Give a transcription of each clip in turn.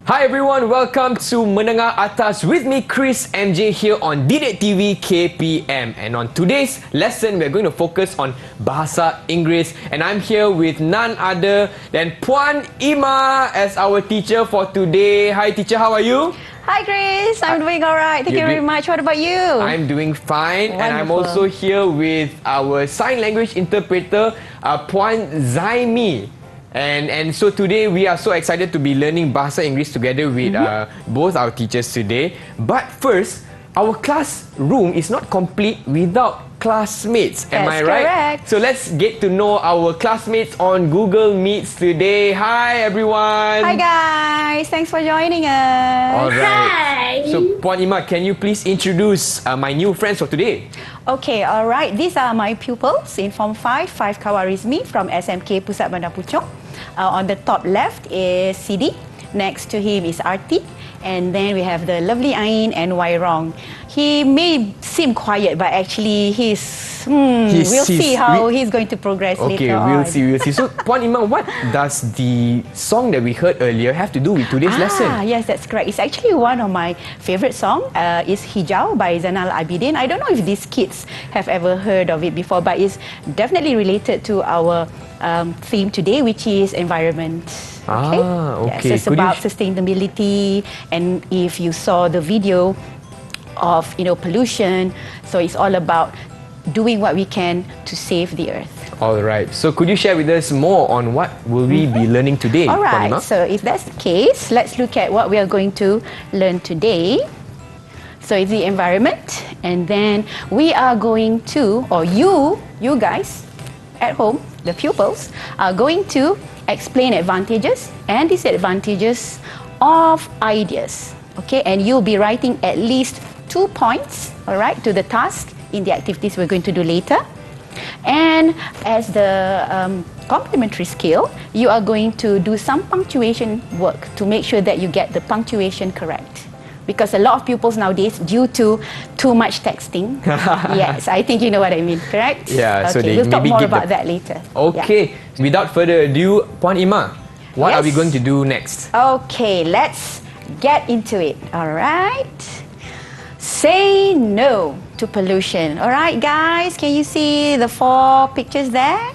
Hi everyone, welcome to Menengah Atas with me Chris MJ here on Didik TV KPM. And on today's lesson, we're going to focus on Bahasa Inggeris. And I'm here with none other than Puan Ima as our teacher for today. Hi teacher, how are you? Hi Chris, I'm doing alright. Thank you very much. What about you? I'm doing fine. Wonderful. And I'm also here with our sign language interpreter, Puan Zaimi. And so today we are so excited to be learning Bahasa Inggeris together with both our teachers today. But first, our classroom is not complete without classmates. Am I right? Correct. So let's get to know our classmates on Google Meets today. Hi everyone. Hi guys, thanks for joining us. Alright. So Puan Ima, can you please introduce my new friends for today? Okay, alright. These are my pupils in Form 5 Kawarizmi from SMK Pusat Bandar Puchong. On the top left is CD. Next to him is RT. And then we have the lovely Ain and Wairong. He may seem quiet, but actually we'll see how he's going to progress later on. Okay, we'll see. So, Puan Ima, what does the song that we heard earlier have to do with today's lesson? Yes, that's correct. It's actually one of my favorite songs. It's Hijau by Zainal Abidin. I don't know if these kids have ever heard of it before, but it's definitely related to our theme today, which is environment. Okay. Yes, it's about sustainability, and if you saw the video of pollution, so it's all about doing what we can to save the earth. All right. So could you share with us more on what will we be learning today? All right. Puan Ima? So if that's the case, let's look at what we are going to learn today. So it's the environment, and then we are going to, or you guys at home, the pupils, are going to explain advantages and disadvantages of ideas. Okay, and you'll be writing at least 2 points, all right, to the task in the activities we're going to do later. And as the complementary skill, you are going to do some punctuation work to make sure that you get the punctuation correct. Because a lot of pupils nowadays, due to too much texting, yes, I think you know what I mean, correct? Yeah, okay, so they we'll talk maybe more give about that later. Okay, without further ado, Puan Ima, what are we going to do next? Okay, let's get into it, all right? Say no to pollution. All right, guys, can you see the 4 pictures there?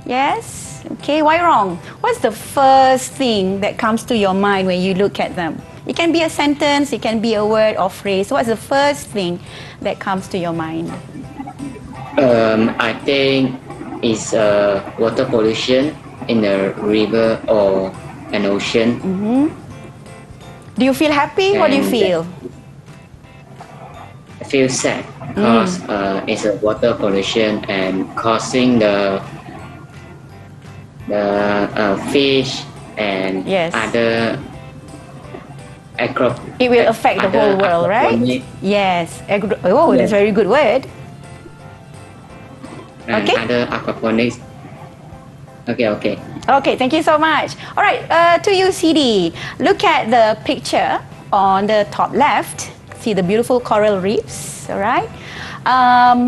Yes? Okay, why wrong? What's the first thing that comes to your mind when you look at them? It can be a sentence, it can be a word or phrase. What's the first thing that comes to your mind? I think it's water pollution in a river or an ocean. Do you feel happy? What do you feel? I feel sad because it's a water pollution and causing the fish and other it will affect the whole world, right? Yes. That's a very good word. And other aquaponics. Okay. Okay, thank you so much. All right, to you, CD. Look at the picture on the top left. See the beautiful coral reefs, all right?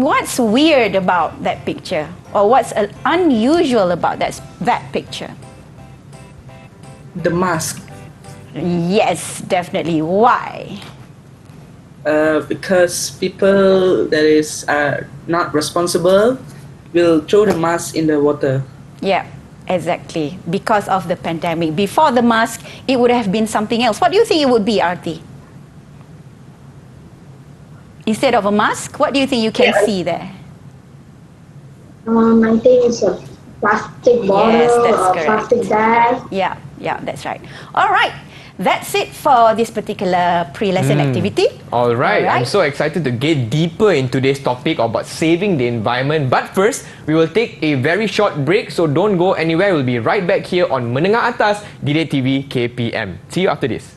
What's weird about that picture? Or what's unusual about that picture? The mask. Yes, definitely. Why? Because people that is not responsible will throw the mask in the water. Yeah, exactly. Because of the pandemic. Before the mask, it would have been something else. What do you think it would be, Arti? Instead of a mask, what do you think you can see there? I think it's a plastic bottle or plastic bag. Yeah, that's right. All right. That's it for this particular pre-lesson activity. All right. I'm so excited to get deeper into today's topic about saving the environment. But first, we will take a very short break, so don't go anywhere. We'll be right back here on Menengah Atas, Didik TV KPM. See you after this.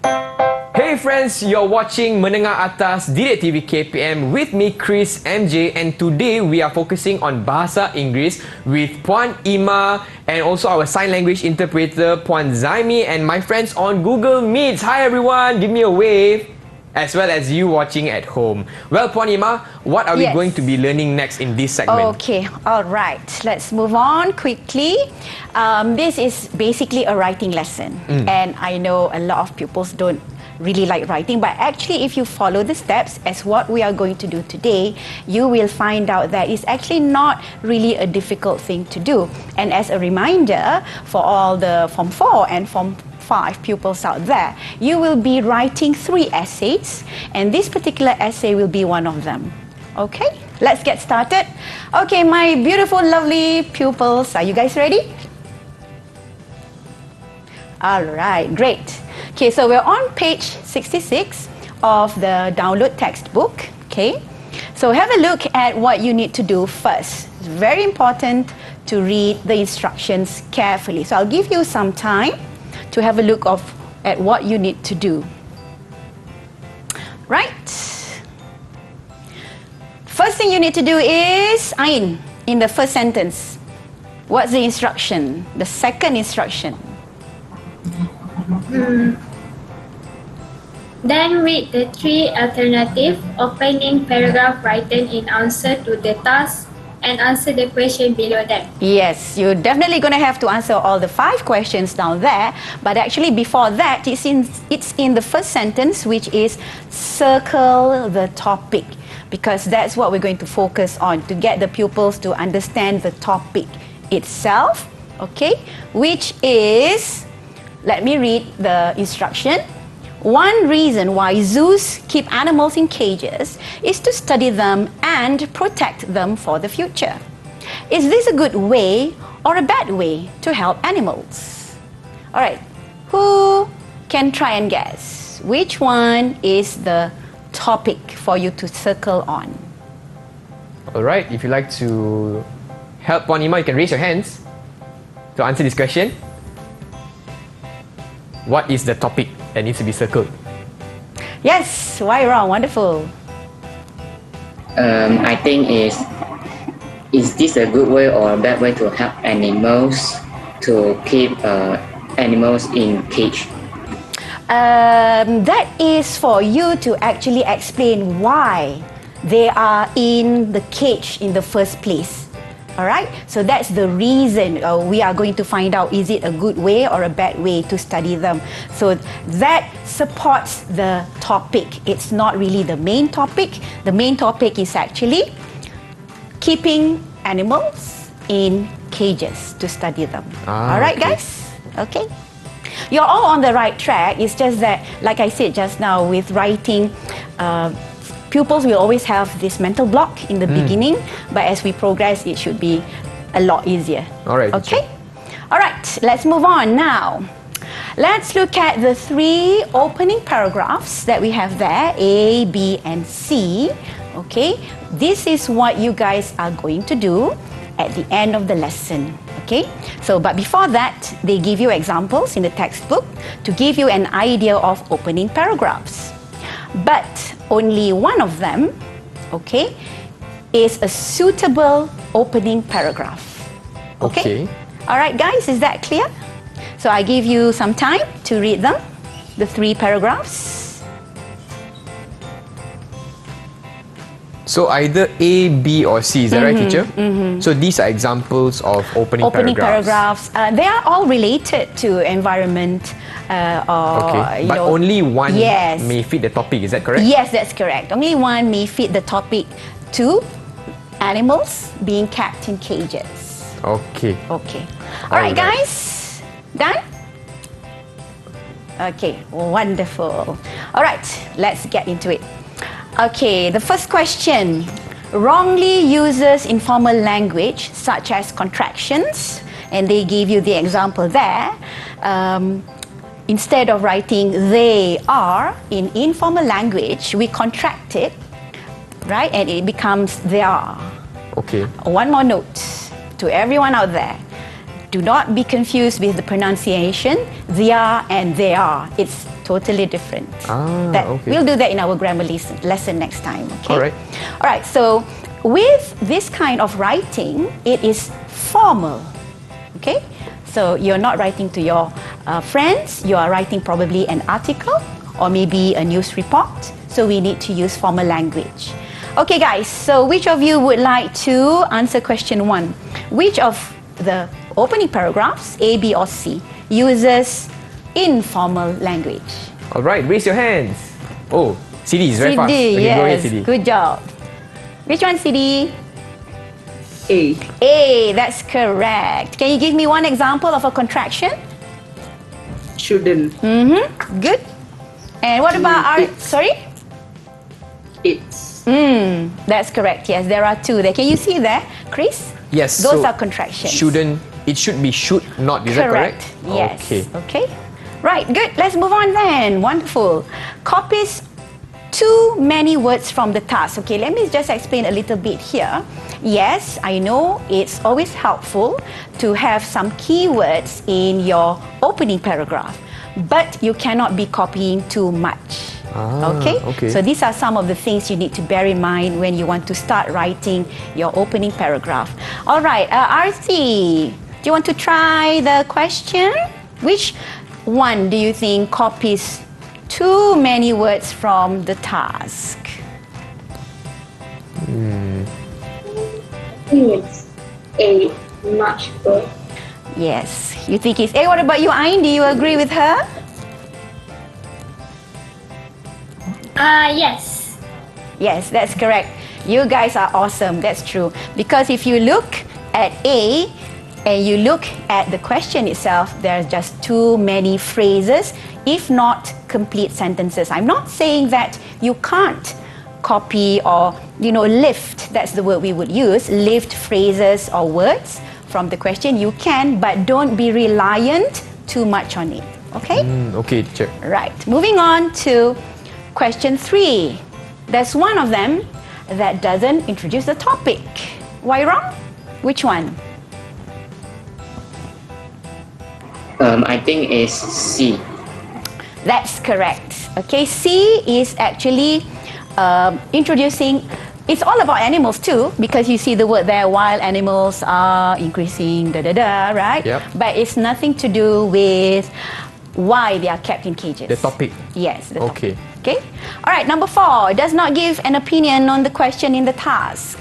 Hey friends, you're watching Menengah Atas Didik TV KPM with me Chris MJ, and today we are focusing on Bahasa Inggeris with Puan Ima and also our sign language interpreter Puan Zaimi and my friends on Google Meets. Hi everyone, give me a wave. As well as you watching at home. Well, Puan Ima, what are we Yes. going to be learning next in this segment? Okay, all right. Let's move on quickly. This is basically a writing lesson. And I know a lot of pupils don't really like writing, but actually if you follow the steps as what we are going to do today, you will find out that it's actually not really a difficult thing to do. And as a reminder for all the Form 4 and Form 5 pupils out there, you will be writing 3 essays, and this particular essay will be one of them. Okay, let's get started. Okay, my beautiful, lovely pupils, are you guys ready? All right, great. Okay, so we're on page 66 of the download textbook. Okay, so have a look at what you need to do first. It's very important to read the instructions carefully. So I'll give you some time to have a look at what you need to do. Right. First thing you need to do is Ain in the first sentence. What's the instruction? The second instruction. Then read the 3 alternative opening paragraph written in answer to the task and answer the question below them. Yes, you're definitely going to have to answer all the 5 questions down there. But actually before that, it's in the first sentence, which is circle the topic. Because that's what we're going to focus on, to get the pupils to understand the topic itself. Okay, which is, let me read the instruction. One reason why zoos keep animals in cages is to study them and protect them for the future. Is this a good way or a bad way to help animals? All right, who can try and guess which one is the topic for you to circle on? All right, if you'd like to help Puan Ima, you can raise your hands to answer this question. What is the topic that needs to be circled? Yes, why wrong? Wonderful. I think is this a good way or a bad way to help animals to keep animals in cage? That is for you to actually explain why they are in the cage in the first place. Alright, so that's the reason we are going to find out, is it a good way or a bad way to study them. So that supports the topic. It's not really the main topic. The main topic is actually keeping animals in cages to study them. Alright, okay. guys? Okay. You're all on the right track. It's just that, like I said just now, with writing, pupils will always have this mental block in the beginning, but as we progress, it should be a lot easier. All right. Okay? All right, let's move on now. Let's look at the 3 opening paragraphs that we have there, A, B, and C. Okay? This is what you guys are going to do at the end of the lesson. Okay? So, but before that, they give you examples in the textbook to give you an idea of opening paragraphs. But only one of them, okay, is a suitable opening paragraph. Okay. All right, guys, is that clear? So I give you some time to read them, the 3 paragraphs. So either A, B, or C, is that right, teacher? So these are examples of opening paragraphs. They are all related to environment. Okay, but only one may fit the topic, is that correct? Yes, that's correct. Only one may fit the topic to animals being kept in cages. Okay. Okay. All right, guys. Done? Okay, wonderful. All right, let's get into it. Okay, the first question. Wrongly uses informal language such as contractions, and they give you the example there. Instead of writing they are in informal language, we contract it, right? And it becomes they are. Okay. One more note to everyone out there. Do not be confused with the pronunciation, they are and they are. It's totally different. Okay. We'll do that in our grammar lesson next time. Okay. All right. All right. So with this kind of writing, it is formal. Okay. So you're not writing to your friends. You are writing probably an article or maybe a news report. So we need to use formal language. Okay, guys. So which of you would like to answer question 1? Which of the opening paragraphs, A, B, or C, uses informal language? All right, raise your hands. Oh, CD is very fast. CD, Okay, go ahead, yes. CD. Good job. Which one, CD? A. A, that's correct. Can you give me one example of a contraction? Shouldn't. Good. And what about our... It's. Sorry? It's. That's correct. Yes, there are 2 there. Can you see there, Chris? Yes. Those so are contractions. Shouldn't. It should be should not. Is that correct? Yes. Okay. Okay. Right. Good. Let's move on then. Wonderful. Copies too many words from the task. Okay. Let me just explain a little bit here. Yes, I know it's always helpful to have some keywords in your opening paragraph, but you cannot be copying too much. Okay? So these are some of the things you need to bear in mind when you want to start writing your opening paragraph. All right, RC, do you want to try the question? Which one do you think copies too many words from the task? I think it's A, much good. Yes, you think it's A. What about you, Ain? Do you agree with her? Yes. Yes, that's correct. You guys are awesome. That's true. Because if you look at A and you look at the question itself, there's just too many phrases, if not complete sentences. I'm not saying that you can't copy or, lift, that's the word we would use, lift phrases or words from the question. You can, but don't be reliant too much on it. Okay? Okay, teacher. Right. Moving on to question 3. There's one of them that doesn't introduce the topic. Why wrong? Which one? I think it's C. That's correct. Okay, C is actually introducing. It's all about animals too, because you see the word there, wild animals are increasing, right? Yep. But it's nothing to do with why they are kept in cages. The topic. Yes, the Okay. topic. Okay. All right, number 4, does not give an opinion on the question in the task.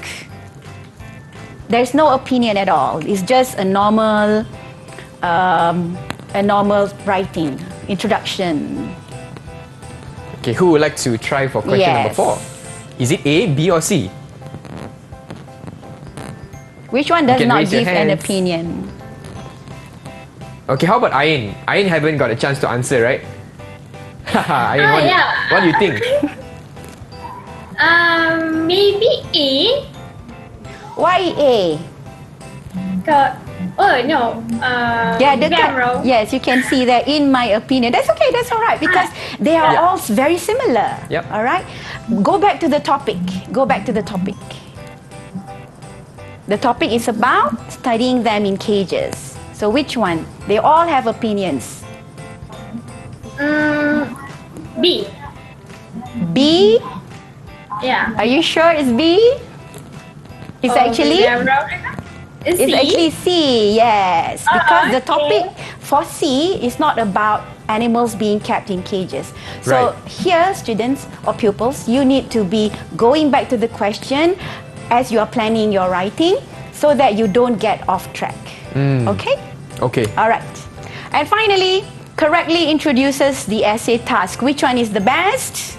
There's no opinion at all. It's just a normal writing, introduction. Okay, who would like to try for question number Yes. 4? Is it A, B, or C? Which one does can not raise your give an hands. opinion? Okay, how about Ain? Ain haven't got a chance to answer, right? Haha, Ain, what do you think? Maybe A. Why A? Oh no. Grammar. Yes, you can see that in my opinion. That's okay, that's all right, because they are Yeah. all very similar. Yep. All right? Go back to the topic. Go back to the topic. The topic is about studying them in cages. So which one? They all have opinions. B. B? Yeah. Are you sure it's B? It's actually... It's It's C. actually C, yes. Because the okay. topic for C is not about animals being kept in cages. So Right. here, students or pupils, you need to be going back to the question as you are planning your writing so that you don't get off track. Okay? Okay. All right. And finally, correctly introduces the essay task. Which one is the best?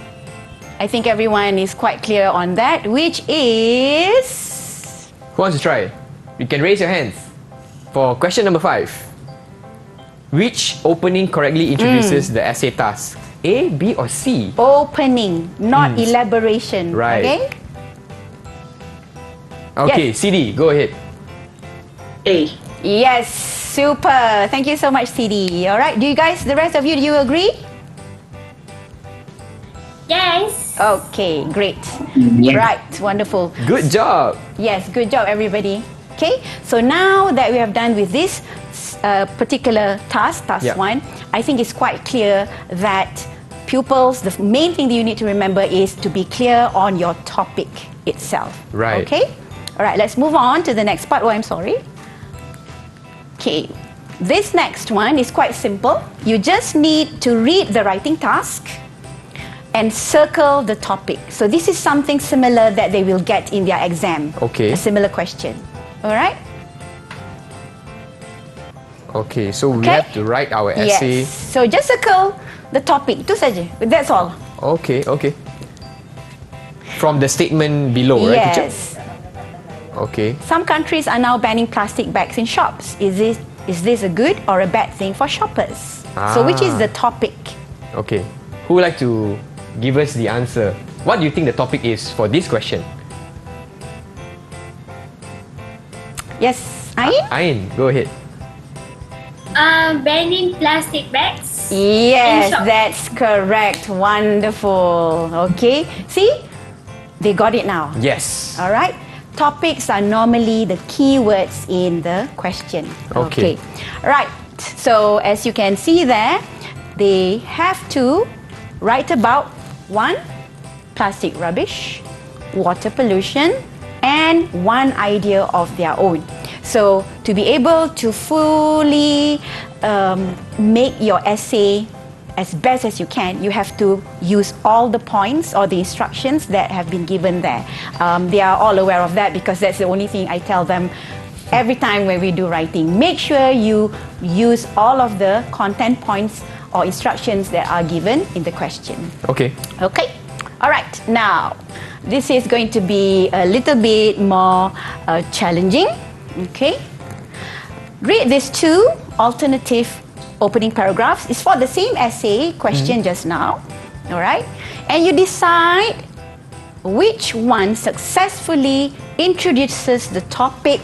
I think everyone is quite clear on that. Which is... Who wants to try? You can raise your hands for question number 5. Which opening correctly introduces the essay task? A, B, or C? Opening, not elaboration. Right. Okay? Okay, Yes. CD, go ahead. A. Yes, super. Thank you so much, CD. All right. Do you guys, the rest of you, do you agree? Yes. Okay, great. Yes. Right, wonderful. Good job. Yes, good job, everybody. Okay, so now that we have done with this particular task Yeah. 1, I think it's quite clear that pupils, the main thing that you need to remember is to be clear on your topic itself. Right. Okay? All right, let's move on to the next part. Oh, I'm sorry. Okay. This next one is quite simple. You just need to read the writing task and circle the topic. So this is something similar that they will get in their exam. Okay. A similar question. All right? Okay, so we Okay. have to write our essay. Yes. So just circle the topic. Itu saja. That's all. Okay, okay. From the statement below, right, teacher? Yes. Okay. Some countries are now banning plastic bags in shops. Is this a good or a bad thing for shoppers? So which is the topic? Okay. Who would like to give us the answer? What do you think the topic is for this question? Yes, Ain? Ain, go ahead. Banning plastic bags. Yes, In shop. that's correct. Wonderful. Okay. See? They got it now. Yes. All right. Topics are normally the keywords in the question. Okay. Right. So as you can see there, they have to write about one, plastic rubbish, water pollution, and one idea of their own. So to be able to fully make your essay as best as you can, you have to use all the points or the instructions that have been given there. They are all aware of that because that's the only thing I tell them every time when we do writing. Make sure you use all of the content points or instructions that are given in the question. Okay. Okay. All right. Now, this is going to be a little bit more challenging. Okay. Read these two alternative opening paragraphs. It's for the same essay question just now. All right. And you decide which one successfully introduces the topic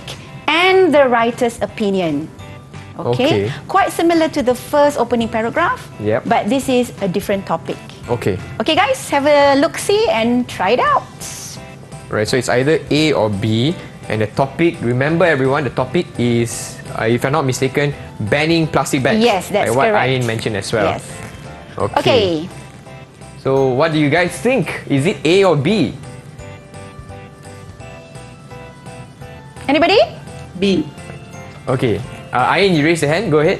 and the writer's opinion. Okay. Quite similar to the first opening paragraph. Yep. But this is a different topic. Okay. Okay, guys, have a look-see and try it out. Right, so it's either A or B. And the topic, remember everyone, the topic is, if I'm not mistaken, banning plastic bags. Yes, that's like what correct. Ain mentioned as well. Yes. Okay. Okay. So what do you guys think? Is it A or B? Anybody? B. Okay. Ain, you raised your hand. Go ahead.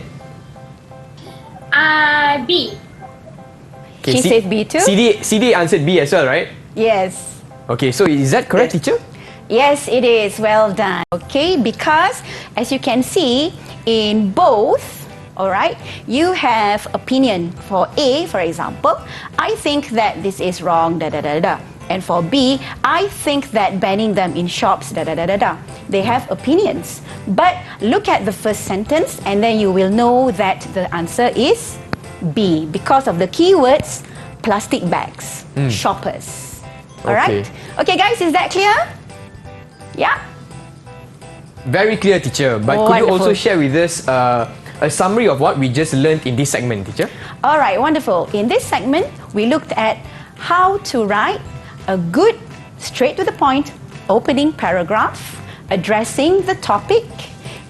B. Okay, She says B too? CD answered B as well, right? Yes. Okay, so is that correct, teacher? Yes, it is. Well done. Okay, because as you can see in both, all right, you have opinion. For A, for example, I think that this is wrong, da da da da. And for B, I think that banning them in shops, da da da da da. They have opinions. But look at the first sentence and then you will know that the answer is B because of the keywords plastic bags, shoppers. All right? Okay, guys, is that clear? Yeah? Very clear, teacher. But could you Wonderful. also share with us a summary of what we just learned in this segment, teacher? All right, wonderful. In this segment, we looked at how to write a good, straight to the point, opening paragraph, addressing the topic,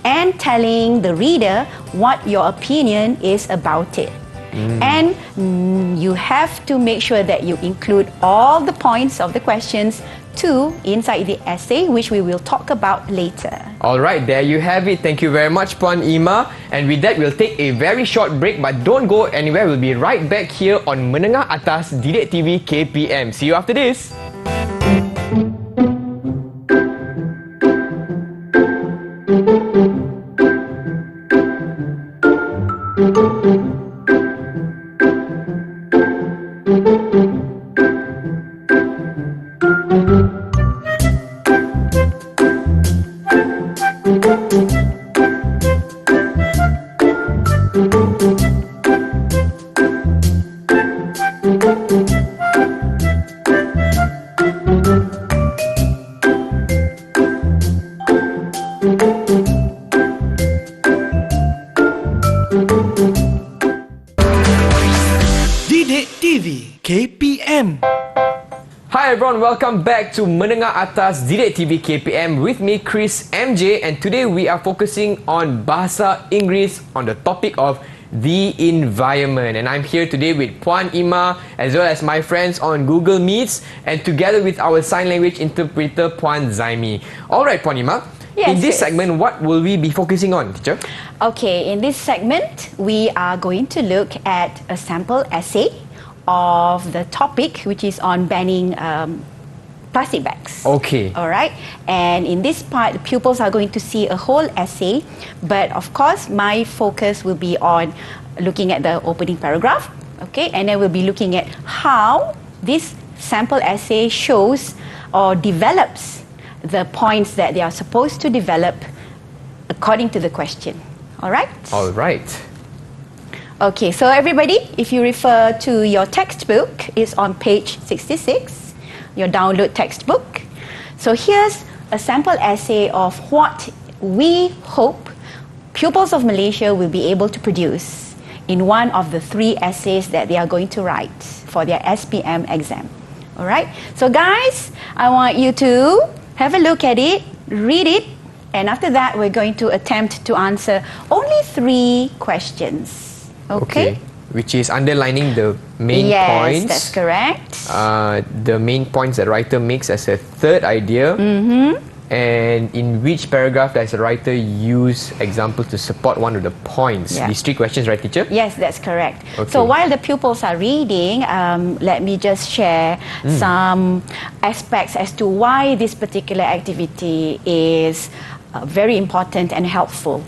and telling the reader what your opinion is about it. And you have to make sure that you include all the points of the questions too inside the essay, which we will talk about later. All right, there you have it. Thank you very much, Puan Ima. And with that, we'll take a very short break, but don't go anywhere. We'll be right back here on Menengah Atas Didik TV KPM. See you after this. Didik TV KPM. Hi everyone, welcome back to Menengah Atas Didik TV KPM with me, Chris MJ, and today we are focusing on Bahasa Inggeris on the topic of the environment. And I'm here today with Puan Ima as well as my friends on Google Meets and together with our sign language interpreter Puan Zaimi. Alright, Puan Ima. Yes, in this yes. segment, what will we be focusing on, teacher? Okay, in this segment, we are going to look at a sample essay of the topic which is on banning plastic bags. Okay. All right. And in this part, the pupils are going to see a whole essay, but of course, my focus will be on looking at the opening paragraph. Okay, and then we'll be looking at how this sample essay shows or develops the points that they are supposed to develop according to the question. All right? All right. Okay, so everybody, if you refer to your textbook, it's on page 66, your download textbook. So here's a sample essay of what we hope pupils of Malaysia will be able to produce in one of the 3 essays that they are going to write for their SPM exam. All right? So guys, I want you to have a look at it, read it, and after that, we're going to attempt to answer only 3 questions. Okay? Which is underlining the main Yes, points. that's correct. The main points that writer makes as a third idea. And in which paragraph does the writer use examples to support one of the points? Yeah. These 3 questions, right, teacher? Yes, that's correct. Okay. So while the pupils are reading, let me just share some aspects as to why this particular activity is very important and helpful.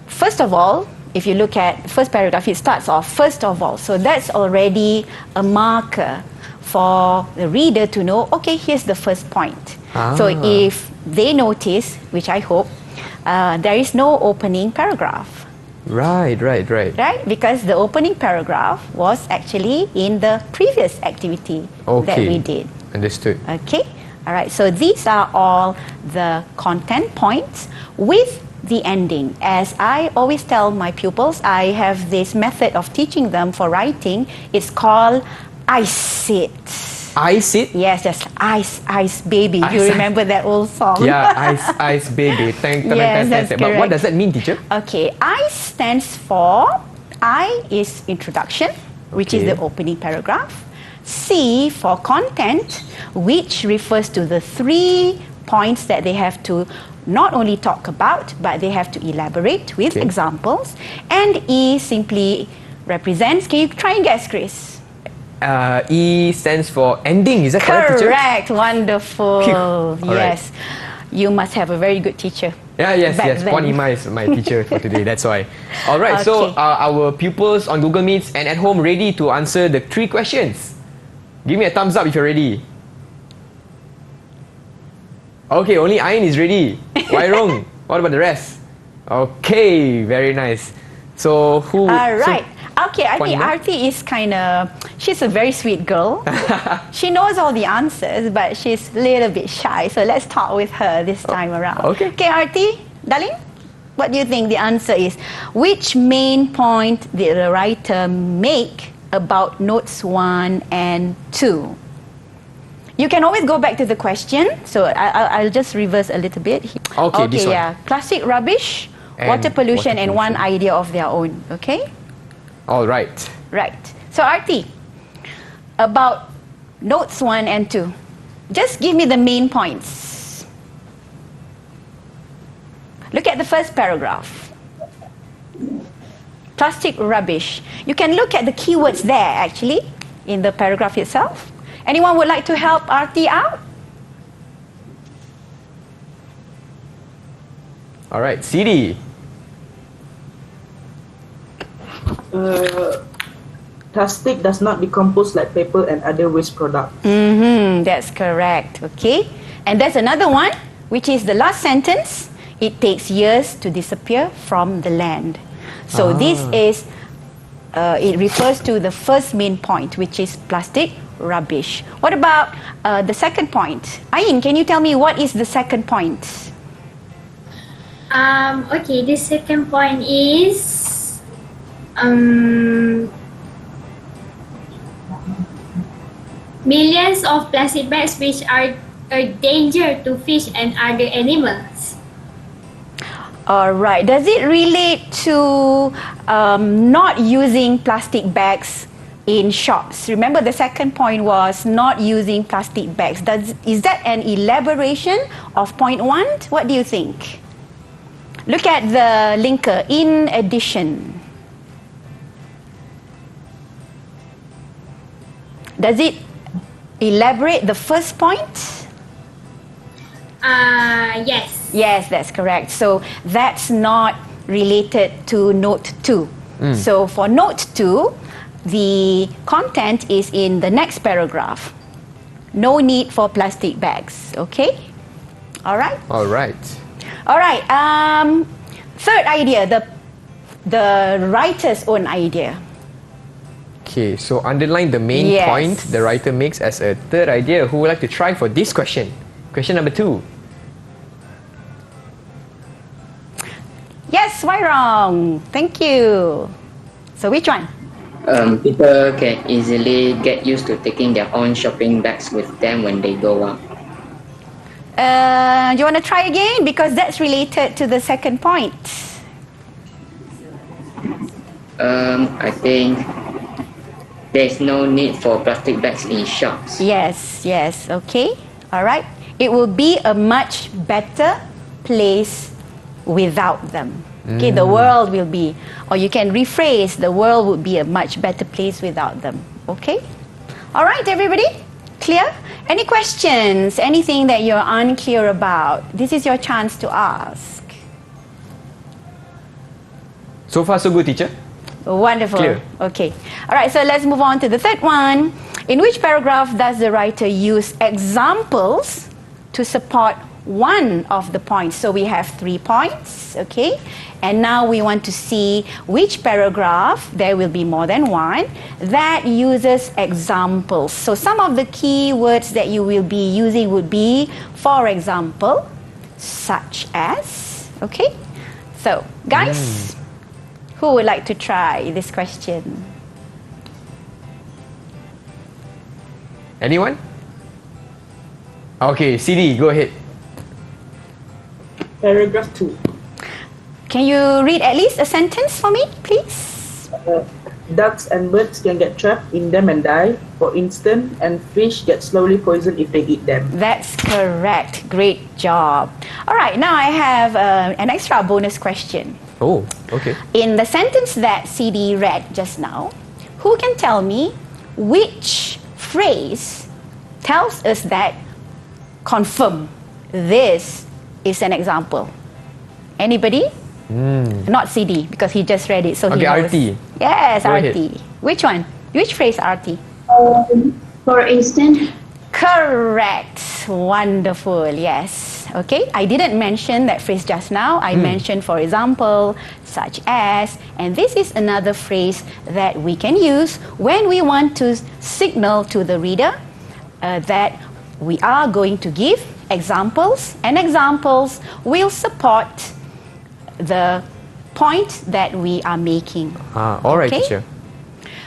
First of all, if you look at the first paragraph, it starts off, first of all. So that's already a marker for the reader to know, okay, here's the first point. So if they notice, which I hope, there is no opening paragraph. Right. Right? Because the opening paragraph was actually in the previous activity that we did. Understood. Okay? All right. So these are all the content points with the ending. As I always tell my pupils, I have this method of teaching them for writing. It's called ice it. Ice it? Yes, just ice baby. Ice, You remember that old song? Yeah, ice baby. Yes, that's But what correct. does that mean, teacher? Okay, I stands for, I is introduction, which is Okay. the opening paragraph. C for content, which refers to the 3 points that they have to not only talk about, but they have to elaborate with Okay. examples. And E simply represents, can you try and guess, Chris? E stands for ending. Is that correct, teacher? Correct, wonderful. Phew. All right. Yes, you must have a very good teacher. Yeah, yes. back then. Puan Ima is my teacher for today. That's why. All right. So Okay. our pupils on Google Meets and at home ready to answer the 3 questions. Give me a thumbs up if you're ready. Okay, only Ain is ready. Why wrong? What about the rest? Okay, very nice. So who? All right. Okay, I Puan think Ima? Arti is kind of, she's a very sweet girl. She knows all the answers, but she's a little bit shy. So let's talk with her this time around. okay. Okay, Arti, darling, what do you think the answer is? Which main point did the writer make about notes 1 and 2? You can always go back to the question. So I'll just reverse a little bit. Okay, this one. yeah. Plastic rubbish, And water pollution, water and one pollution. idea of their own. Okay? All right. Right. So Arti, about notes 1 and 2, just give me the main points. Look at the first paragraph. Plastic rubbish. You can look at the keywords there actually in the paragraph itself. Anyone would like to help Arti out? All right. CD. Plastic does not decompose like paper and other waste products. That's correct. Okay. And there's another one, which is the last sentence. It takes years to disappear from the land. So this is, it refers to the first main point, which is plastic rubbish. What about the second point? Ain, can you tell me what is the second point? Okay, the second point is millions of plastic bags which are a danger to fish and other animals. All right. Does it relate to not using plastic bags in shops? Remember, the second point was not using plastic bags. Is that an elaboration of point 1? What do you think? Look at the linker, in addition. Does it elaborate the first point? Yes. Yes, that's correct. So that's not related to note 2. So for note 2, the content is in the next paragraph. No need for plastic bags. Okay? All right? All right. All right. Third idea, the writer's own idea. Okay, so underline the main Yes. point the writer makes as a third idea. Who would like to try for this question? Question number 2. Yes, why wrong? Thank you. So which one? People can easily get used to taking their own shopping bags with them when they go out. You want to try again? Because that's related to the second point. I think there's no need for plastic bags in shops. Yes, okay. All right. It will be a much better place without them. Okay, the world will be, or you can rephrase, the world would be a much better place without them. Okay? All right, everybody? Clear? Any questions? Anything that you're unclear about? This is your chance to ask. So far, so good, teacher. Wonderful. Clear. Okay. All right, so let's move on to the third one. In which paragraph does the writer use examples to support one of the points? So we have 3 points, okay? And now we want to see which paragraph, there will be more than one, that uses examples. So some of the key words that you will be using would be, for example, such as, okay? So, guys, who would like to try this question? Anyone? Okay, CD, go ahead. Paragraph 2. Can you read at least a sentence for me, please? Ducks and birds can get trapped in them and die, for instance, and fish get slowly poisoned if they eat them. That's correct. Great job. All right, now I have an extra bonus question. Oh, okay. In the sentence that CD read just now, who can tell me which phrase tells us that confirm this is an example? Anybody? Not CD, because he just read it, so he Okay, knows. RT. Yes, Go RT. ahead. Which one? Which phrase, RT? For instance, Correct. Wonderful. Yes. Okay. I didn't mention that phrase just now. I mentioned, for example, such as, and this is another phrase that we can use when we want to signal to the reader that we are going to give examples, and examples will support the point that we are making. All right, Okay. teacher.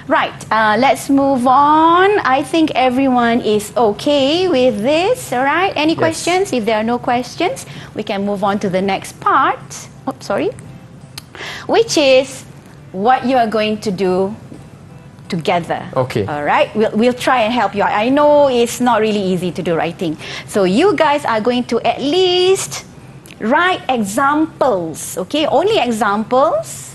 Right, let's move on. I think everyone is okay with this, all right? Any Yes. questions? If there are no questions, we can move on to the next part. Oh, sorry. Which is what you are going to do together. Okay. All right, we'll try and help you. I know it's not really easy to do writing. So you guys are going to at least write examples, okay? Only examples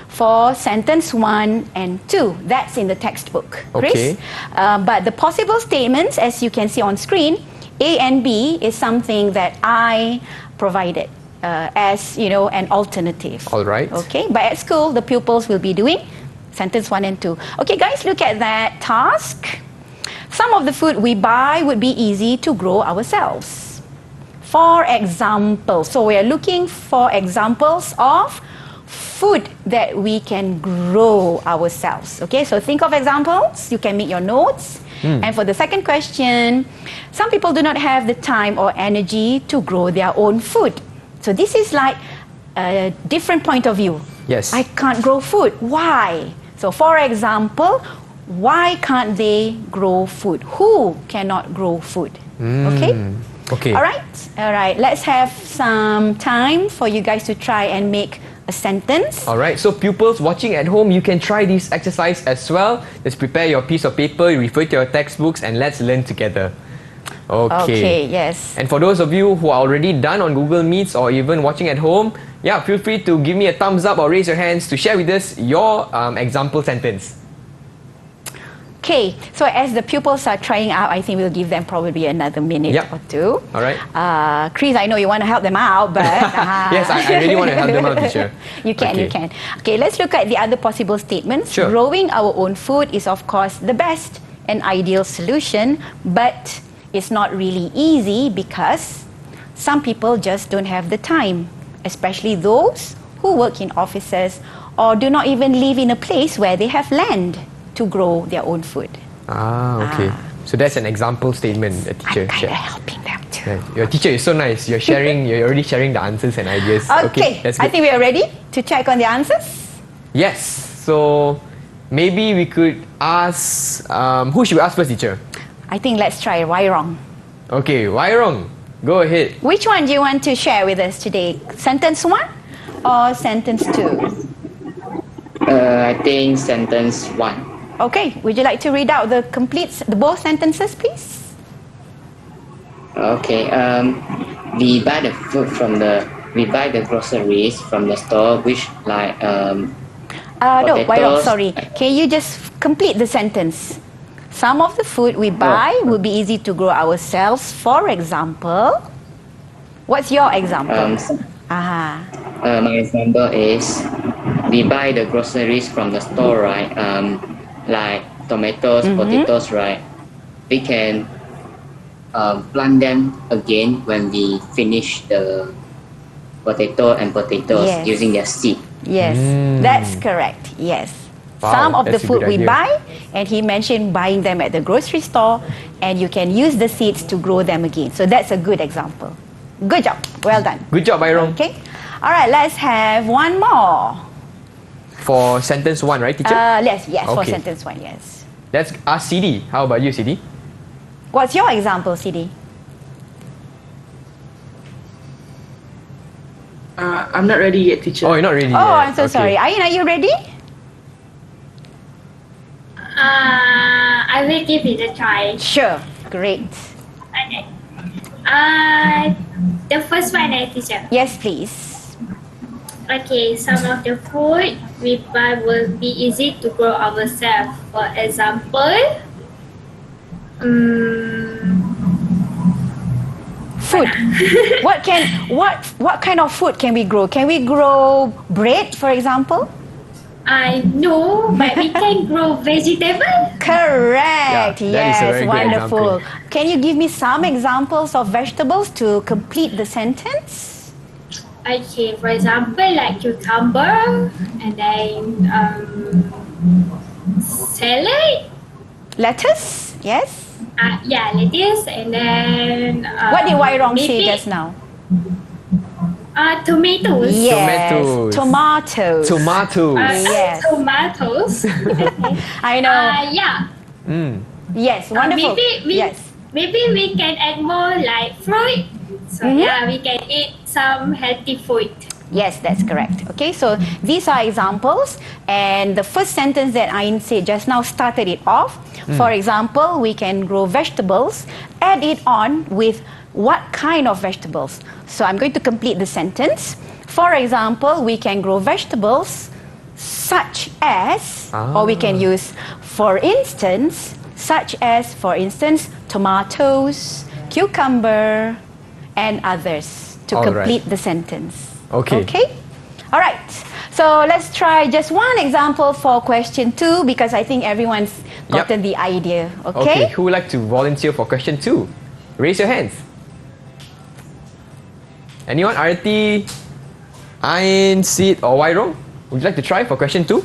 for sentence 1 and 2. That's in the textbook, Chris. Okay. But the possible statements, as you can see on screen, A and B is something that I provided as, you know, an alternative. All right. Okay, but at school, the pupils will be doing sentence 1 and 2. Okay, guys, look at that task. Some of the food we buy would be easy to grow ourselves. For example, so we are looking for examples of food that we can grow ourselves. Okay, so think of examples. You can make your notes. And for the second question, some people do not have the time or energy to grow their own food. So this is like a different point of view. Yes. I can't grow food. Why? So for example, why can't they grow food? Who cannot grow food? Okay? Okay. All right. Let's have some time for you guys to try and make a sentence. All right. So pupils watching at home, you can try this exercise as well. Just prepare your piece of paper, refer to your textbooks, and let's learn together. Okay, yes. And for those of you who are already done on Google Meets or even watching at home, yeah, feel free to give me a thumbs up or raise your hands to share with us your example sentence. Okay, so as the pupils are trying out, I think we'll give them probably another minute Yep. or two. All right. Chris, I know you want to help them out, but... Yes, I really want to help them out, teacher. You can. Okay, let's look at the other possible statements. Sure. Growing our own food is, of course, the best and ideal solution, but it's not really easy because some people just don't have the time, especially those who work in offices or do not even live in a place where they have land to grow their own food. Okay. So that's an example statement a teacher I'm kind shared. of helping them too. Yeah, your teacher is so nice. You're sharing. You're already sharing the answers and ideas. Okay, that's I good. think we are ready to check on the answers. Yes. So maybe we could ask. Who should we ask first, teacher? I think let's try why wrong. Okay, why wrong? Go ahead. Which one do you want to share with us today? Sentence 1 or sentence 2? I think sentence 1. Okay, would you like to read out the both sentences, please? Okay. We buy the groceries from the store, which like No, why wrong? potatoes. Sorry. Can you just complete the sentence? Some of the food we buy will be easy to grow ourselves. For example, what's your example? My example is we buy the groceries from the store, right? Like tomatoes, potatoes, right? We can plant them again when we finish the potatoes Yes. using their seed. Yes, that's correct. Yes. Wow, Some of the that's a food good we idea. buy, and he mentioned buying them at the grocery store, and you can use the seeds to grow them again. So that's a good example. Good job. Well done. Good job, Byron. Okay. All right, let's have one more. For sentence 1, right, teacher? Yes, for Okay. sentence 1, yes. Let's ask CD. How about you, CD? What's your example, CD? I'm not ready yet, teacher. Oh, you're not ready. Oh, yet. I'm so Okay. sorry. Ayin, are you ready? I will give it a try. Sure. Great. Okay. The first one, teacher. Yes, please. Okay, some of the food we buy will be easy to grow ourselves. For example, Food. what kind of food can we grow? Can we grow bread, for example? I know, but we can grow vegetable. Correct. Yeah, that is a yes, very good wonderful. example. Can you give me some examples of vegetables to complete the sentence? Okay, for example, like cucumber, and then salad. Lettuce. Yes. Yeah, lettuce, and then What did Wai Rong say maybe, just now? Tomatoes. Yes. Tomatoes. Tomatoes. Yes. Tomatoes. I know. Yeah. Yes. Wonderful. Yes. Maybe we can add more like fruit. So yeah, we can eat some healthy food. Yes, that's correct. Okay, so these are examples, and the first sentence that I said just now started it off. For example, we can grow vegetables. Add it on with what kind of vegetables. So I'm going to complete the sentence. For example, we can grow vegetables such as, or we can use for instance, such as, for instance, tomatoes, cucumber, and others to All right. complete the sentence. Okay. Okay? All right. So let's try just one example for question 2 because I think everyone's gotten the idea. Okay? Who would like to volunteer for question 2? Raise your hands. Anyone? Arati, Ain, Sid, or Wairong? Would you like to try for question 2?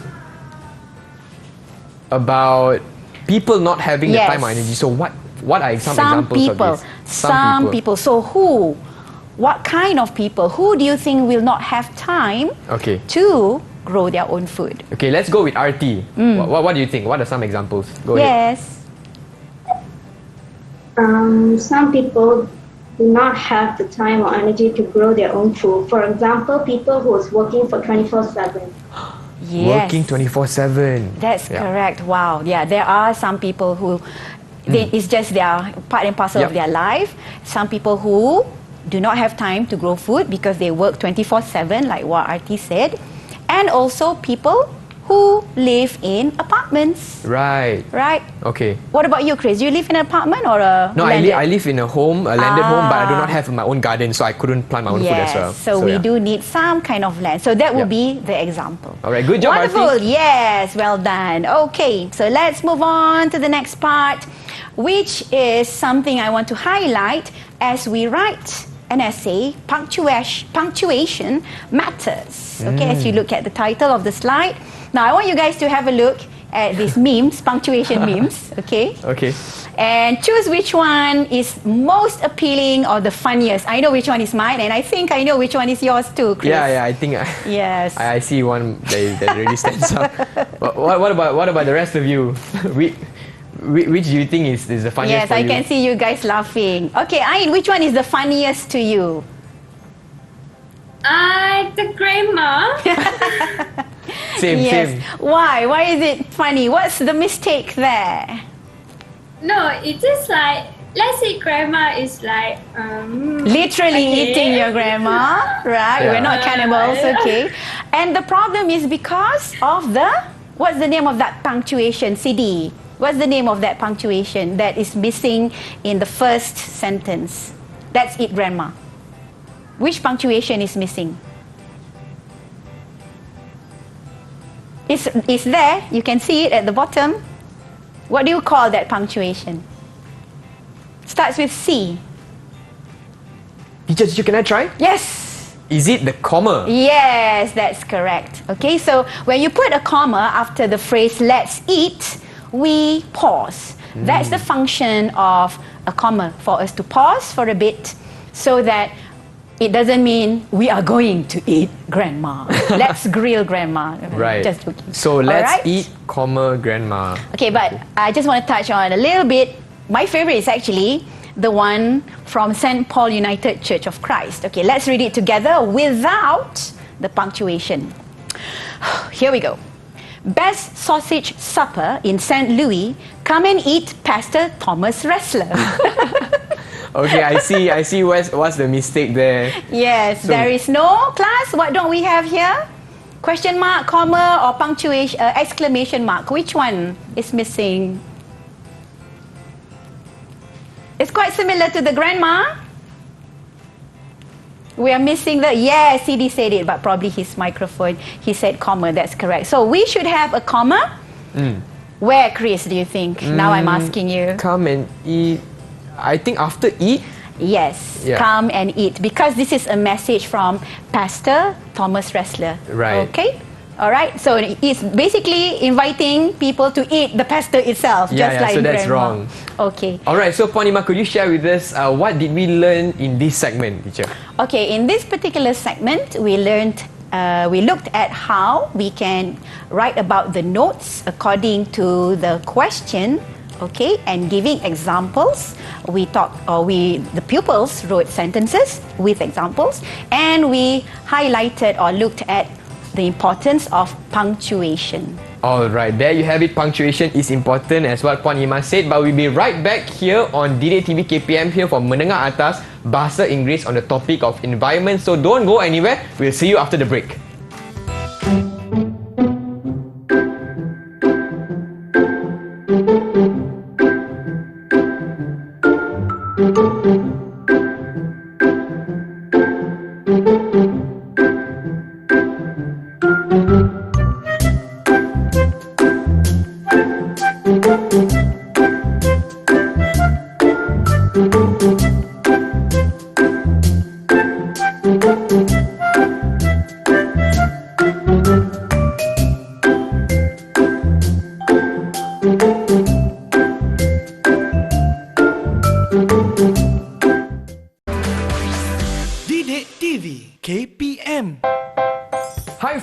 About people not having the Yes. time or energy. So what are some Some examples people. of this? Some people. So who? What kind of people? Who do you think will not have time Okay. to grow their own food? Okay, let's go with RT. What do you think? What are some examples? Go ahead. Yes. Some people do not have the time or energy to grow their own food. For example, people who is working for 24/7. Yes. Working 24/7. That's Yeah. correct. Wow. Yeah, there are some people who it's just their part and parcel of Yep. their life. Some people who do not have time to grow food because they work 24/7, like what Arti said. And also people who live in apartments, Right. right? Okay. What about you, Chris? Do you live in an apartment or a No, I landed? live in a home, a landed home, but I do not Ah. have my own garden, so I couldn't plant my own food as well. So we yeah. do need some kind of land. So that will Yep. be the example. All right, good job, Wonderful. Arti. Yes, well done. Okay, so let's move on to the next part, which is something I want to highlight as we write an essay. Punctuation matters. Okay, as you look at the title of the slide. Now, I want you guys to have a look at these memes, punctuation memes. Okay. Okay. And choose which one is most appealing or the funniest. I know which one is mine, and I think I know which one is yours too, Chris. Yeah, I think Yes. I see one that really stands out. What about the rest of you? Which do you think is the funniest Yes, for I you? can see you guys laughing. Okay, Ain, which one is the funniest to you? The grandma. Same, Yes. same. Why? Why is it funny? What's the mistake there? No, it's just like, let's say grandma is like, Literally Okay. eating your grandma, right? Yeah. We're not cannibals, okay? And the problem is because of what's the name of that punctuation, CD? What's the name of that punctuation that is missing in the first sentence? That's it, grandma. Which punctuation is missing? It's there. You can see it at the bottom. What do you call that punctuation? Starts with C. Teacher, can I try? Yes. Is it the comma? Yes, that's correct. Okay, so when you put a comma after the phrase let's eat, we pause. That's the function of a comma, for us to pause for a bit so that it doesn't mean we are going to eat grandma. Let's grill grandma. Right. Just joking. So let's Alright? eat, comma, grandma. Okay, but I just want to touch on a little bit. My favorite is actually the one from St. Paul United Church of Christ. Okay, let's read it together without the punctuation. Here we go. Best sausage supper in St. Louis. Come and eat Pastor Thomas Wrestler. Okay, I see what's the mistake there. Yes, So- there is no class. What don't we have here? Question mark, comma, or punctuation, exclamation mark. Which one is missing? It's quite similar to the grandma. We are missing the, yes, CD said it, but probably his microphone, he said comma, that's correct. So we should have a comma. Where, Chris, do you think? Now I'm asking you. Come and eat. I think after eat. Yes, Yeah. come and eat. Because this is a message from Pastor Thomas Wrestler. Right. Okay? All right. So it's basically inviting people to eat the pastor itself, Yeah, just yeah, like so that's grandma. wrong. Okay. All right. So Ponima, could you share with us what did we learn in this segment, teacher? Okay. In this particular segment, we learned. We looked at how we can write about the notes according to the question, okay, and giving examples. The pupils wrote sentences with examples, and we highlighted or looked at the importance of punctuation. All right, there you have it. Punctuation is important as what Puan Ima said. But we'll be right back here on Didik TV KPM here for Menengah Atas Bahasa Inggeris on the topic of environment. So don't go anywhere. We'll see you after the break.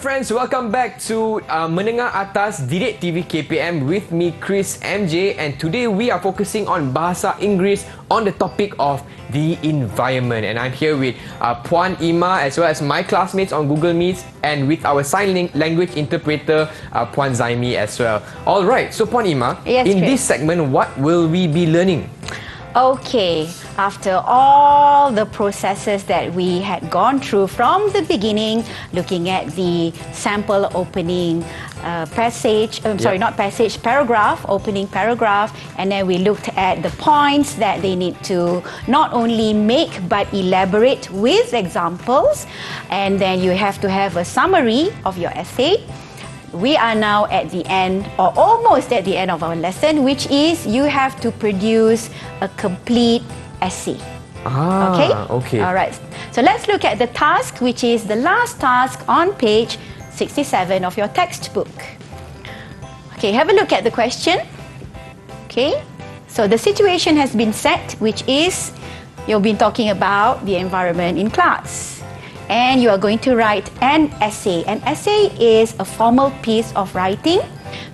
friends, welcome back to Menengah Atas Didik TV KPM with me, Chris MJ, and today we are focusing on Bahasa Inggeris on the topic of the environment. And I'm here with Puan Ima as well as my classmates on Google Meets and with our sign language interpreter Puan Zaimi as well. Alright, so Puan Ima, Yes, in Chris. this segment, what will we be learning? Okay, after all the processes that we had gone through from the beginning, looking at the sample opening paragraph, opening paragraph, and then we looked at the points that they need to not only make but elaborate with examples, and then you have to have a summary of your essay. We are now at the end, or almost at the end of our lesson, which is you have to produce a complete essay. Okay? All right. So let's look at the task, which is the last task on page 67 of your textbook. Okay, have a look at the question. Okay, so the situation has been set, which is you've been talking about the environment in class. And you are going to write an essay. An essay is a formal piece of writing.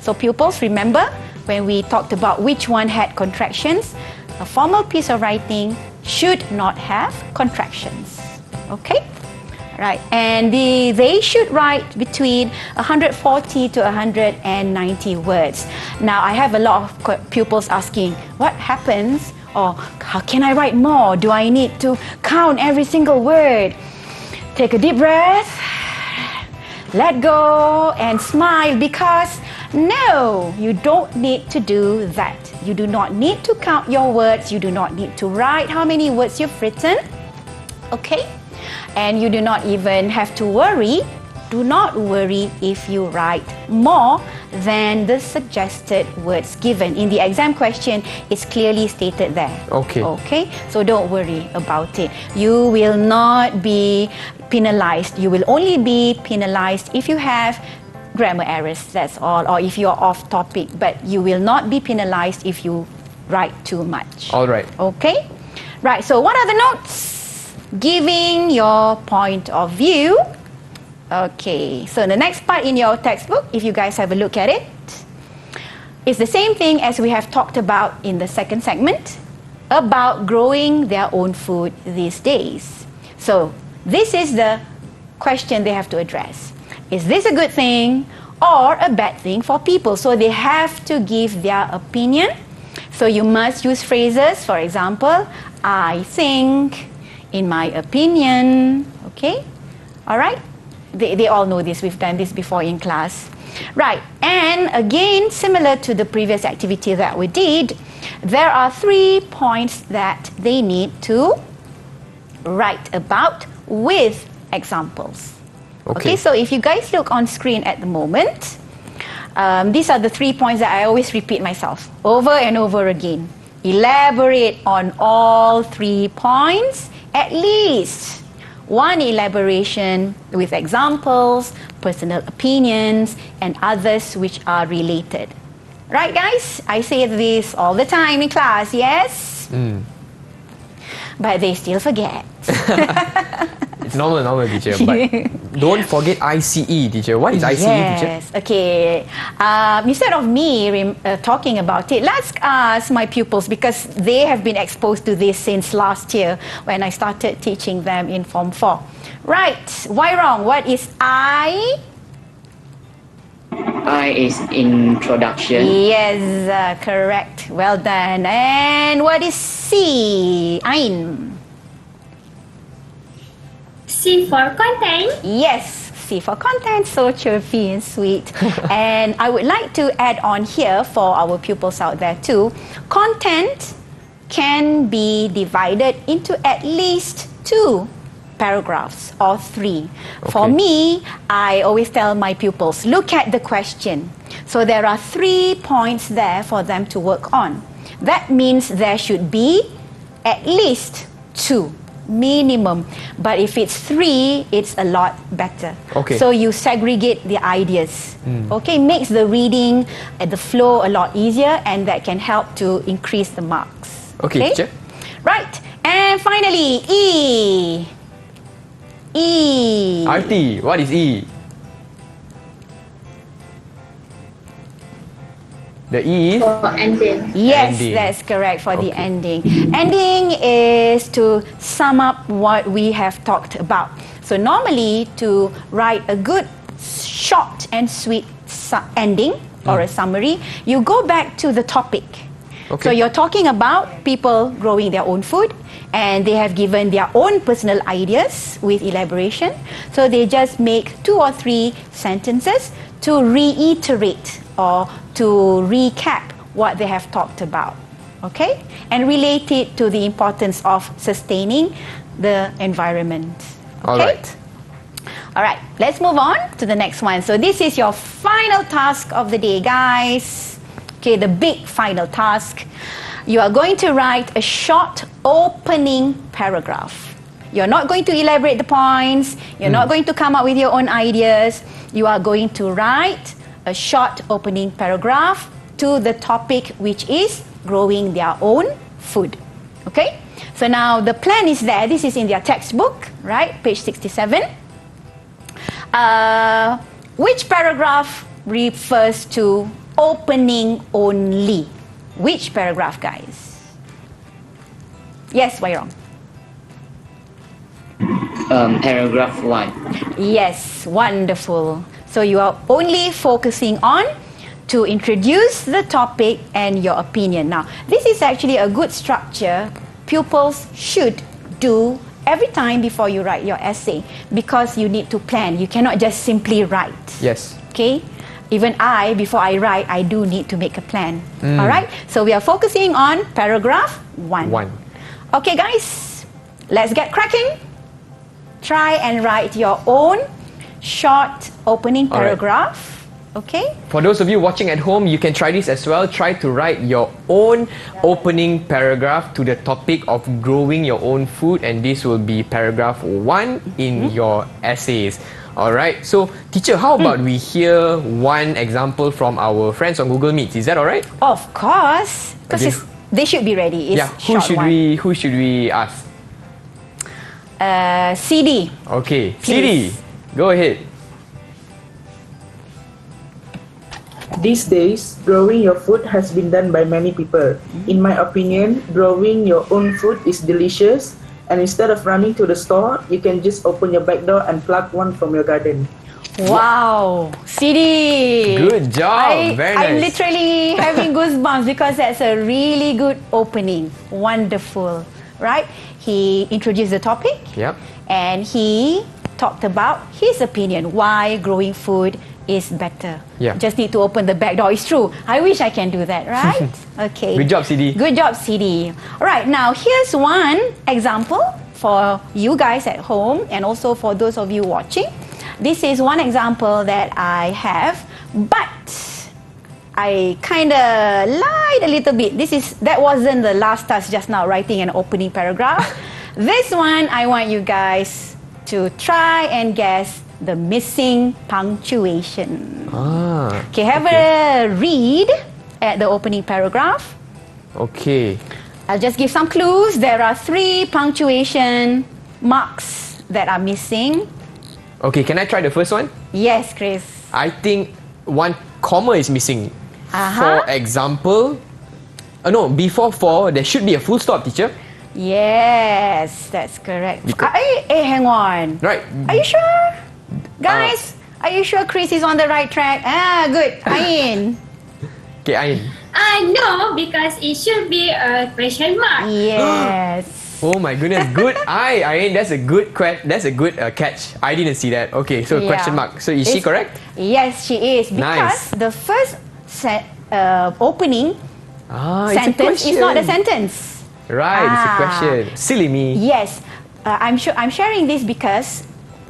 So pupils, remember when we talked about which one had contractions? A formal piece of writing should not have contractions. Okay? Right. And they should write between 140 to 190 words. Now, I have a lot of pupils asking, what happens? Or how can I write more? Do I need to count every single word? Take a deep breath, let go, and smile, because no, you don't need to do that. You do not need to count your words. You do not need to write how many words you've written. Okay? And you do not even have to worry. Do not worry if you write more than the suggested words given. In the exam question, it's clearly stated there. Okay. Okay? So don't worry about it. You will not be penalized. You will only be penalized if you have grammar errors, that's all, or if you're off topic, but you will not be penalized if you write too much. All right. Okay? Right, so what are the notes? Giving your point of view. Okay, so the next part in your textbook, if you guys have a look at it, is the same thing as we have talked about in the second segment about growing their own food these days. So this is the question they have to address. Is this a good thing or a bad thing for people? So they have to give their opinion. So you must use phrases, for example, I think, in my opinion, okay? All right? They all know this. We've done this before in class. Right, and again, similar to the previous activity that we did, there are 3 points that they need to write about with examples. Okay, so if you guys look on screen at the moment, these are the 3 points that I always repeat myself over and over again. Elaborate on all 3 points, at least one elaboration with examples, personal opinions, and others which are related. Right, guys? I say this all the time in class, yes? But they still forget. It's normal, teacher. But don't forget ICE, teacher. What is ICE, teacher? Yes, okay. Instead of me talking about it, let's ask my pupils, because they have been exposed to this since last year when I started teaching them in Form 4. Right, why wrong? What is I? I is introduction. Yes, correct. Well done. And what is C? Ein. C for content. Yes, C for content, so chirpy and sweet. And I would like to add on here for our pupils out there too, content can be divided into at least 2 paragraphs or 3. For me, I always tell my pupils, look at the question. So there are 3 points there for them to work on. That means there should be at least 2. Minimum, but if it's 3, it's a lot better. Okay. So you segregate the ideas. Okay, makes the reading and the flow a lot easier, and that can help to increase the marks. Okay, teacher. Right, and finally E. RT, what is E? The E is? For ending. Yes, Ending. that's correct for the Okay. ending. Ending is to sum up what we have talked about. So normally to write a good short and sweet ending or a summary, you go back to the topic. Okay. So you're talking about people growing their own food and they have given their own personal ideas with elaboration. So they just make 2 or 3 sentences to reiterate or to recap what they have talked about. Okay? And relate it to the importance of sustaining the environment. All Okay? right. All right, let's move on to the next one. So this is your final task of the day, guys. Okay, the big final task. You are going to write a short opening paragraph. You're not going to elaborate the points. You're not going to come up with your own ideas. You are going to write a short opening paragraph to the topic, which is growing their own food. Okay? So now the plan is there. This is in their textbook, right? Page 67. Which paragraph refers to opening only? Which paragraph, guys? Yes, Wairong. Paragraph 1. Yes, wonderful. So you are only focusing on to introduce the topic and your opinion. Now, this is actually a good structure pupils should do every time before you write your essay, because you need to plan. You cannot just simply write. Yes. Okay? Even before I write, I do need to make a plan. All right? So we are focusing on paragraph 1. 1. Okay, guys, let's get cracking. Try and write your own short opening All right. paragraph. Okay? For those of you watching at home, you can try this as well. Try to write your own opening paragraph to the topic of growing your own food, and this will be paragraph 1 in your essays. Alright, so teacher, how about we hear one example from our friends on Google Meet? Is that alright? Of course. Because Okay. they should be ready. It's Yeah, who short one. who should we ask? CD. Okay, Please. CD, go ahead. These days, growing your food has been done by many people. In my opinion, growing your own food is delicious, and instead of running to the store, you can just open your back door and pluck one from your garden. Wow, CD. Good job, very I'm nice. literally having goosebumps because that's a really good opening. Wonderful, right? He introduced the topic. Yep. And he talked about his opinion why growing food is better. Yeah. Just need to open the back door. It's true. I wish I can do that, right? Okay. Good job, CD. Good job, CD. All right, now here's one example for you guys at home and also for those of you watching. This is one example that I have, but I kind of lied a little bit. That wasn't the last task just now, writing an opening paragraph. This one, I want you guys to try and guess the missing punctuation. Okay, have a read at the opening paragraph. Okay. I'll just give some clues. There are 3 punctuation marks that are missing. Okay, can I try the first one? Yes, Chris. I think one comma is missing. For example, no, before 4, there should be a full stop, teacher. Yes, that's correct. Because- Hang on. Right. Are you sure? Guys, are you sure Chris is on the right track? Good. Ain. Okay, Ain. No, because it should be a question mark. Yes. Oh my goodness, good eye, Ain. That's a good catch. I didn't see that. Okay, so Yeah. question mark. So is she It's- correct? Yes, she is. Because Nice. the first opening It's a sentence is question. not a sentence. Right, it's a Ah. question. Silly me. Yes, I'm sharing this because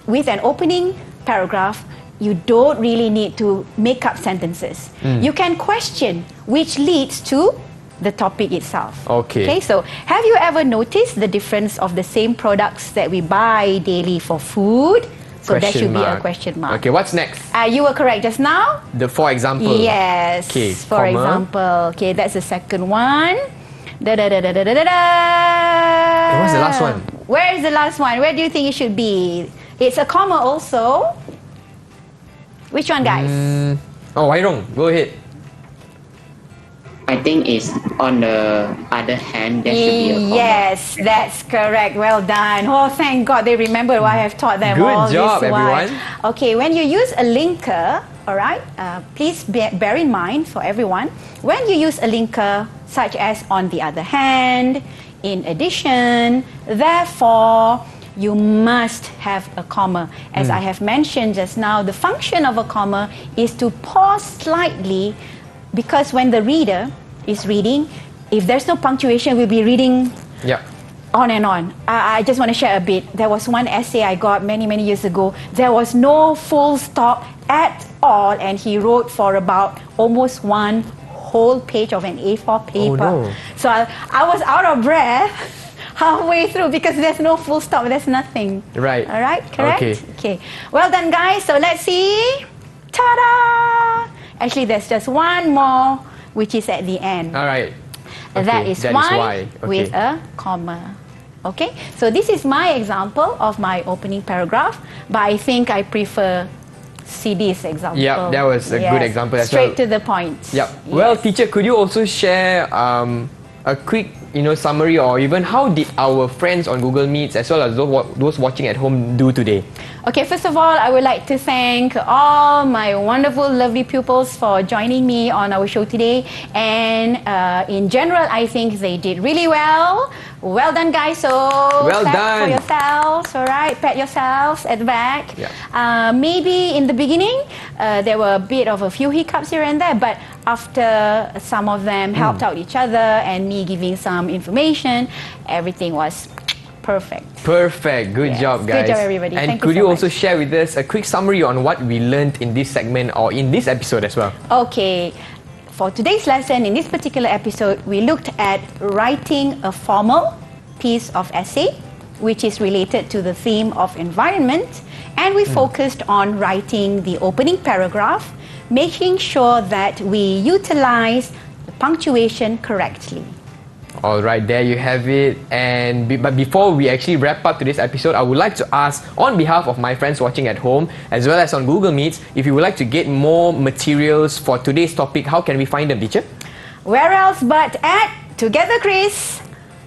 with an opening paragraph, you don't really need to make up sentences. You can question, which leads to the topic itself. Okay. So have you ever noticed the difference of the same products that we buy daily for food? So there should be a question mark. Okay, what's next? You were correct just now. The for example. Yes. Okay, For comma. example. Okay, that's the second one. Da da da da da da da da. what's the last one? Where is the last one? Where do you think it should be? It's a comma also. Which one, guys? Oh, why wrong? Go ahead. I think it's on the other hand, there should be a comma. Yes, that's correct. Well done. Oh, thank God they remember what I have taught them Good all job, this while. everyone. Okay, when you use a linker, all right, please bear in mind for everyone, when you use a linker such as on the other hand, in addition, therefore, you must have a comma. As I have mentioned just now, the function of a comma is to pause slightly, because when the reader is reading, if there's no punctuation, we'll be reading on and on. I just want to share a bit. There was one essay I got many years ago. There was no full stop at all, and he wrote for about almost one whole page of an A4 paper. Oh, no. So I was out of breath halfway through because there's no full stop, there's nothing. Right. All right, correct? Okay. Well done, guys. So let's see. Ta-da! Actually, there's just one more, which is at the end. All right. And that Okay, is that is why why. Okay. with a comma. Okay, so this is my example of my opening paragraph, but I think I prefer CD's example. Yeah, that was a good example as Straight well. to the point. Yep. Well, teacher, could you also share a quick, summary, or even how did our friends on Google Meets as well as those watching at home do today? Okay, first of all, I would like to thank all my wonderful, lovely pupils for joining me on our show today. And in general, I think they did really well. Well done, guys. So Well clap done. for yourselves, all right? Pat yourselves at the back. Yeah. Maybe in the beginning, there were a bit of a few hiccups here and there, but after some of them helped out each other and me giving some information, everything was perfect. Perfect. Good Yes. job, Good guys. job, everybody. And Thank you could so you also much. share with us a quick summary on what we learned in this segment or in this episode as well? Okay, for today's lesson, in this particular episode, we looked at writing a formal piece of essay, which is related to the theme of environment, and we focused on writing the opening paragraph, making sure that we utilize the punctuation correctly. All right, there you have it. But before we actually wrap up today's episode, I would like to ask, on behalf of my friends watching at home, as well as on Google Meets, if you would like to get more materials for today's topic, how can we find them, teacher? Where else but at Together Chris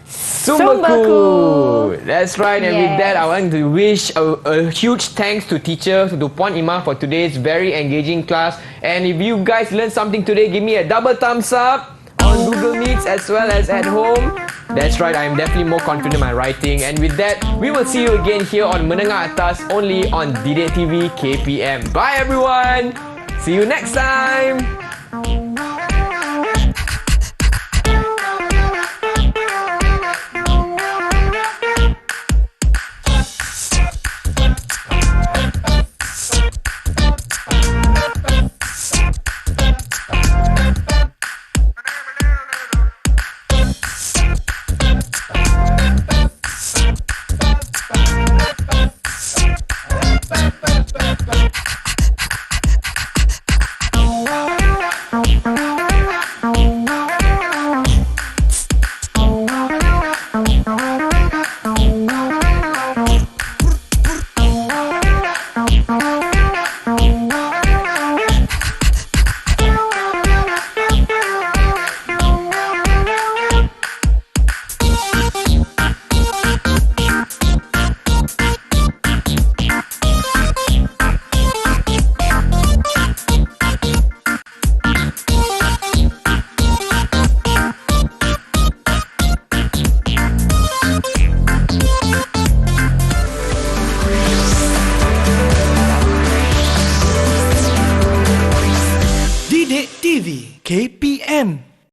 Sumbaku. That's right. And with that, I Yes. want to wish a huge thanks to teacher, to Puan Ima, for today's very engaging class. And if you guys learned something today, give me a double thumbs up on Google Meets as well as at home. That's right, I am definitely more confident in my writing. And with that, we will see you again here on Menengah Atas, only on Didik TV KPM. Bye everyone! See you next time! Didik TV KPM